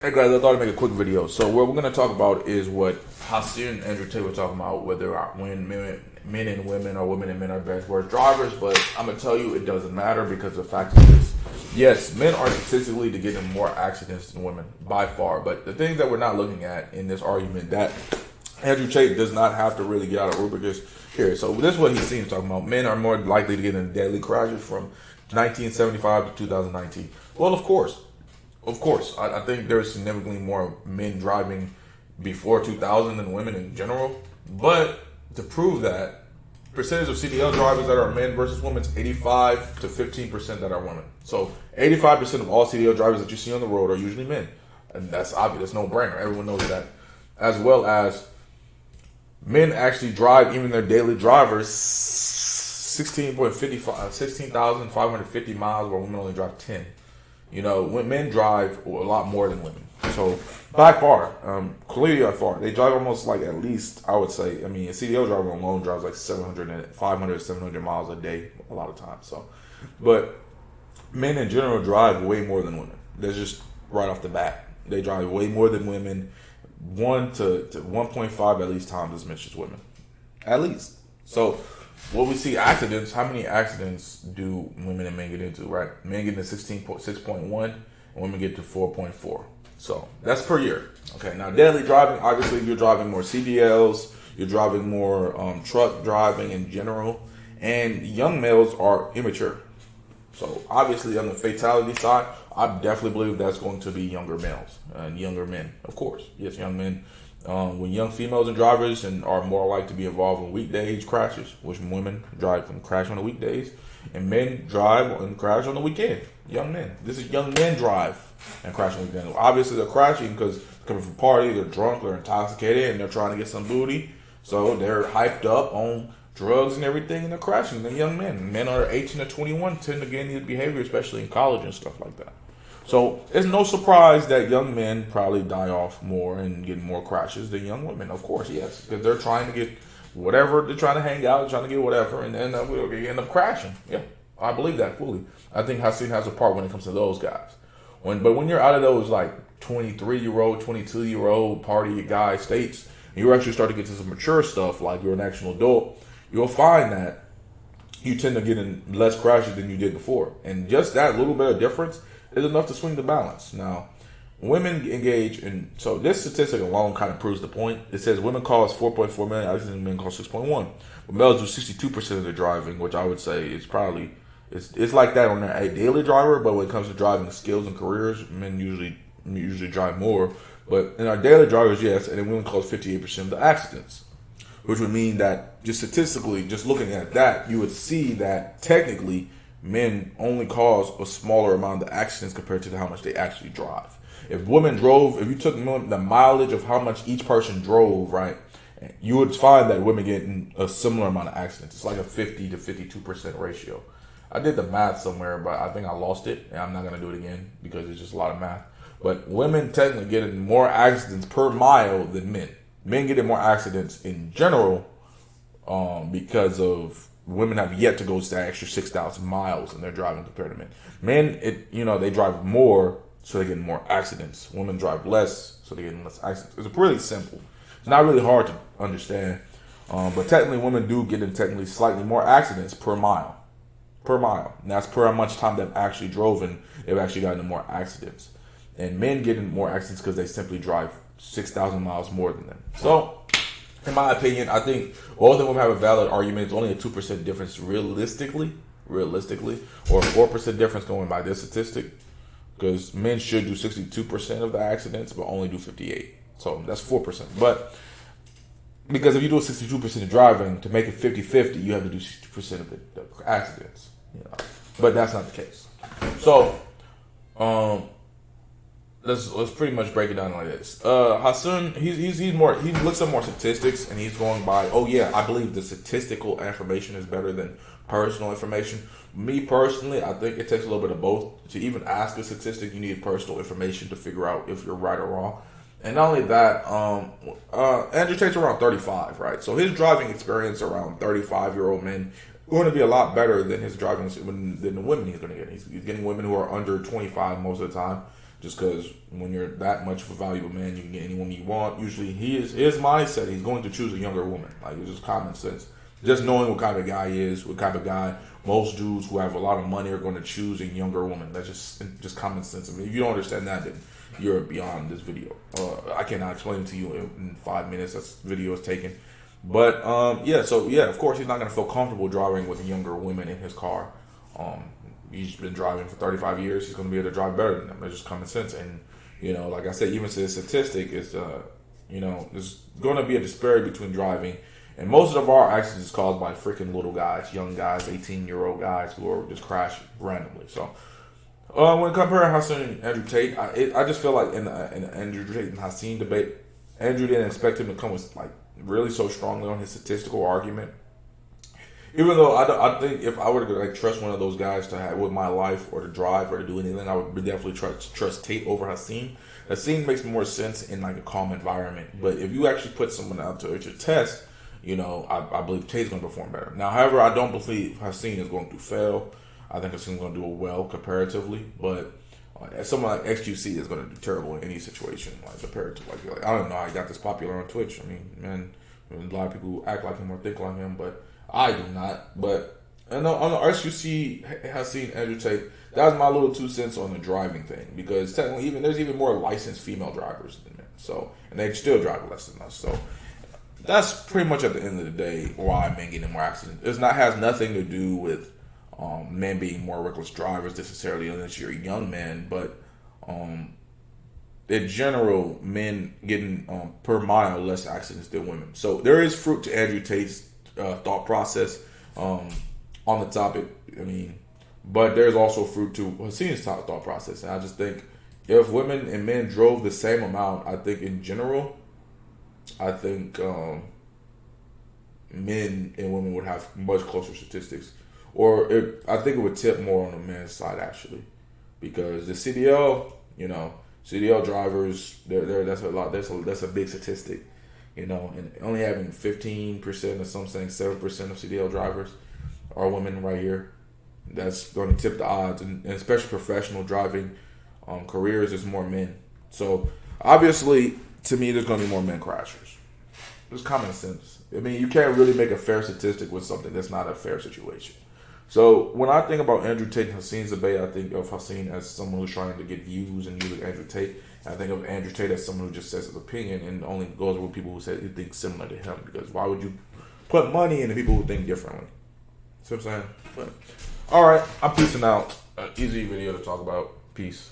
Hey guys, I thought I'd make a quick video. So what we're going to talk about is what Hassan and Andrew Tate were talking about, whether when men and women or women and men are best worst drivers. But I'm going to tell you it doesn't matter because the fact is this. Yes, men are statistically to get in more accidents than women by far. But the things that we're not looking at in this argument that Andrew Tate does not have to really get out of rubric is here. So this is what he's seen talking about. Men are more likely to get in deadly crashes from 1975 to 2019. Well, of course. Of course, I think there's significantly more men driving before 2000 than women in general. But to prove that, percentage of CDL drivers that are men versus women is 85 to 15% that are women. So 85% of all CDL drivers that you see on the road are usually men. And that's obvious, that's no brainer. Everyone knows that. As well as men actually drive, even their daily drivers, 16,550 miles, where women only drive 10. You know, when men drive a lot more than women. So, by far, clearly by far, they drive almost like at least, I would say, I mean, a CDL driver alone drives like 500, 700 miles a day a lot of times. So, but men in general drive way more than women. That's just right off the bat. They drive way more than women, 1 to 1.5 at least times as much as women. At least. So, what we see accidents, how many accidents do women and men get into, right? Men get into 6.1 and women get to 4.4. So that's per year. Okay, now daily driving, obviously you're driving more CDLs, you're driving more truck driving in general, and young males are immature. So obviously on the fatality side, I definitely believe that's going to be younger males and younger men, of course. Yes, young men. When young females and drivers and are more likely to be involved in weekday crashes, which women drive and crash on the weekdays, and men drive and crash on the weekend. Young men. This is young men drive and crash on the weekend. Obviously, they're crashing because they're coming from a party, they're drunk, they're intoxicated, and they're trying to get some booty. So they're hyped up on drugs and everything, and they're crashing. They're young men. Men are 18 to 21 tend to get into behavior, especially in college and stuff like that. So it's no surprise that young men probably die off more and get more crashes than young women. Of course, yes, because they're trying to get whatever, they're trying to hang out, trying to get whatever, and then we end up crashing. Yeah, I believe that fully. I think Hassan has a part when it comes to those guys. But when you're out of those like 23-year-old, 22-year-old party guy states, and you actually start to get to some mature stuff like you're an actual adult, you'll find that you tend to get in less crashes than you did before, and just that little bit of difference is enough to swing the balance. Now, women engage in, so this statistic alone kind of proves the point. It says women cause 4.4 million accidents and men cause 6.1. But males do 62% of the driving, which I would say is probably, it's like that on their daily driver, but when it comes to driving skills and careers, men usually drive more. But in our daily drivers, yes, and then women cause 58% of the accidents, which would mean that just statistically, just looking at that, you would see that technically men only cause a smaller amount of accidents compared to how much they actually drive. If women drove, if you took the mileage of how much each person drove, right, you would find that women get in a similar amount of accidents. It's like a 50 to 52% ratio. I did the math somewhere, but I think I lost it, and I'm not going to do it again because it's just a lot of math. But women technically get in more accidents per mile than men. Men get in more accidents in general because of women have yet to go to that extra 6,000 miles in their driving compared to men. Men, they drive more, so they get in more accidents. Women drive less, so they get in less accidents. It's really simple. It's not really hard to understand. But technically, women do get in technically slightly more accidents per mile. Per mile. And that's per how much time they've actually drove and they've actually gotten into more accidents. And men get in more accidents because they simply drive 6,000 miles more than them. So, in my opinion, I think both of them have a valid argument. It's only a 2% difference realistically, or a 4% difference going by this statistic, because men should do 62% of the accidents, but only do 58. So that's 4%. But because if you do 62% of driving, to make it 50-50, you have to do 60% of the accidents. But that's not the case. So, Let's pretty much break it down like this. Hassan, he looks at more statistics and he's going by, oh yeah, I believe the statistical information is better than personal information. Me personally, I think it takes a little bit of both. To even ask a statistic, you need personal information to figure out if you're right or wrong. And not only that, Andrew Tate's around 35, right? So his driving experience around 35-year-old men going to be a lot better than his driving than the women he's going to get. He's getting women who are under 25 most of the time. just because when you're that much of a valuable man, you can get any woman you want. Usually, his mindset, he's going to choose a younger woman. Like, it's just common sense. Just knowing what kind of guy he is, what kind of guy. Most dudes who have a lot of money are going to choose a younger woman. That's just common sense. I mean, if you don't understand that, then you're beyond this video. I cannot explain it to you in 5 minutes. This video is taken. But, of course, he's not going to feel comfortable driving with younger women in his car. He's been driving for 35 years. He's going to be able to drive better than them. It's just common sense. And, like I said, even to the statistic is, there's going to be a disparity between driving. And most of our accidents is caused by freaking little guys, young guys, 18-year-old guys who are just crashing randomly. So, when comparing Hassan and Andrew Tate, I just feel like in the Andrew Tate and Hassan debate, Andrew didn't expect him to come with, like, really so strongly on his statistical argument. Even though I think if I were to like trust one of those guys to have with my life or to drive or to do anything, I would definitely trust Tate over Hassan. Hassan makes more sense in like a calm environment. But if you actually put someone out to test, I believe Tate's going to perform better. Now, however, I don't believe Hassan is going to fail. I think Hassan's going to do well comparatively, but someone like XQC is going to do terrible in any situation, like compared to like I don't know how he got this popular on Twitch. I mean, man, a lot of people act like him or think like him, but I do not. But on the XQC Hassan Andrew Tate, that was my little 2 cents on the driving thing, because technically there's even more licensed female drivers than men, so and they still drive less than us. So that's pretty much at the end of the day why men get in more accidents. It has nothing to do with men being more reckless drivers necessarily, unless you're a young man, but in general, men getting per mile less accidents than women. So there is fruit to Andrew Tate's thought process on the topic. I mean, but there's also fruit to Hassan's thought process. And I just think if women and men drove the same amount, I think in general, men and women would have much closer statistics. Or I think it would tip more on the men's side, actually, because the CDL, CDL drivers, that's a lot. That's a big statistic, and only having 15% or some saying 7% of CDL drivers are women right here. That's going to tip the odds, and especially professional driving careers, is more men. So obviously, to me, there's going to be more men crashers. It's common sense. I mean, you can't really make a fair statistic with something that's not a fair situation. So when I think about Andrew Tate and Hassan's debate, I think of Hassan as someone who's trying to get views and use Andrew Tate. I think of Andrew Tate as someone who just says his opinion and only goes with people who think similar to him. Because why would you put money into people who think differently? See what I'm saying? But, all right, I'm peacing out. Easy video to talk about. Peace.